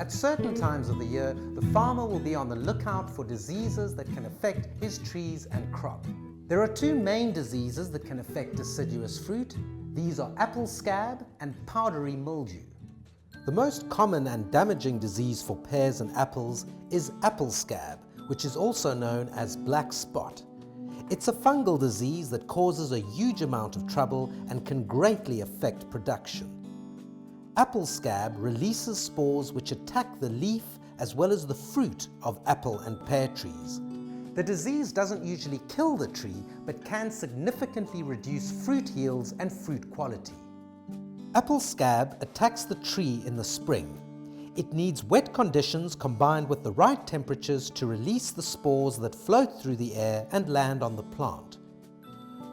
At certain times of the year, the farmer will be on the lookout for diseases that can affect his trees and crop. There are two main diseases that can affect deciduous fruit. These are apple scab and powdery mildew. The most common and damaging disease for pears and apples is apple scab, which is also known as black spot. It's a fungal disease that causes a huge amount of trouble and can greatly affect production. Apple scab releases spores which attack the leaf as well as the fruit of apple and pear trees. The disease doesn't usually kill the tree, but can significantly reduce fruit yields and fruit quality. Apple scab attacks the tree in the spring. It needs wet conditions combined with the right temperatures to release the spores that float through the air and land on the plant.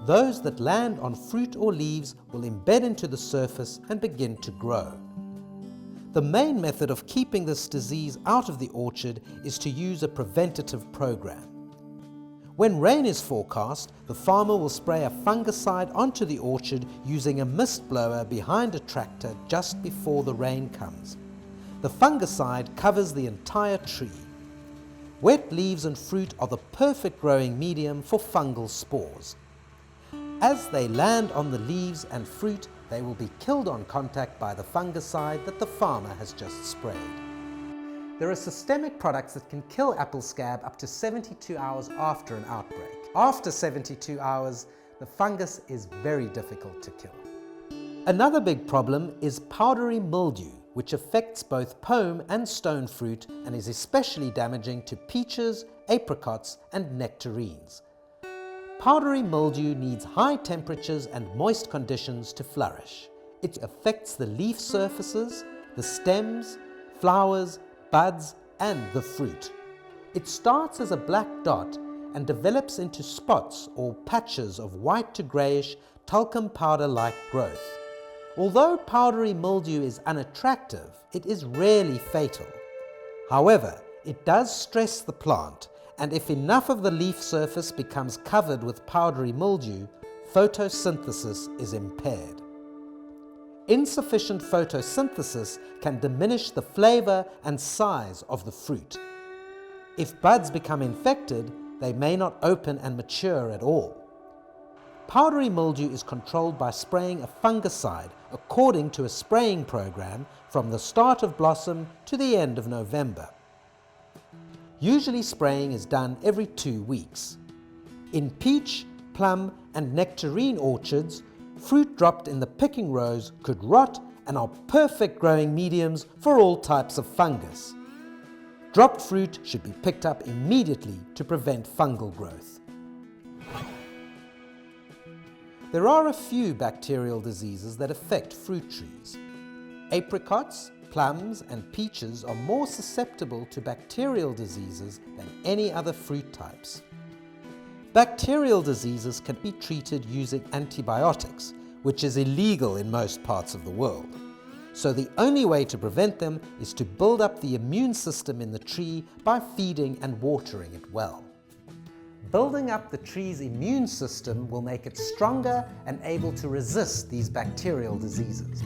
Those that land on fruit or leaves will embed into the surface and begin to grow. The main method of keeping this disease out of the orchard is to use a preventative program. When rain is forecast, the farmer will spray a fungicide onto the orchard using a mist blower behind a tractor just before the rain comes. The fungicide covers the entire tree. Wet leaves and fruit are the perfect growing medium for fungal spores. As they land on the leaves and fruit, they will be killed on contact by the fungicide that the farmer has just sprayed. There are systemic products that can kill apple scab up to 72 hours after an outbreak. After 72 hours, the fungus is very difficult to kill. Another big problem is powdery mildew, which affects both pome and stone fruit and is especially damaging to peaches, apricots, and nectarines. Powdery mildew needs high temperatures and moist conditions to flourish. It affects the leaf surfaces, the stems, flowers, buds, and the fruit. It starts as a black dot and develops into spots or patches of white to greyish talcum powder-like growth. Although powdery mildew is unattractive, it is rarely fatal. However, it does stress the plant, and if enough of the leaf surface becomes covered with powdery mildew, photosynthesis is impaired. Insufficient photosynthesis can diminish the flavor and size of the fruit. If buds become infected, they may not open and mature at all. Powdery mildew is controlled by spraying a fungicide according to a spraying program from the start of blossom to the end of November. Usually spraying is done every 2 weeks. In peach, plum, and nectarine orchards, fruit dropped in the picking rows could rot and are perfect growing mediums for all types of fungus. Dropped fruit should be picked up immediately to prevent fungal growth. There are a few bacterial diseases that affect fruit trees. Apricots, plums, and peaches are more susceptible to bacterial diseases than any other fruit types. Bacterial diseases can be treated using antibiotics, which is illegal in most parts of the world. So the only way to prevent them is to build up the immune system in the tree by feeding and watering it well. Building up the tree's immune system will make it stronger and able to resist these bacterial diseases.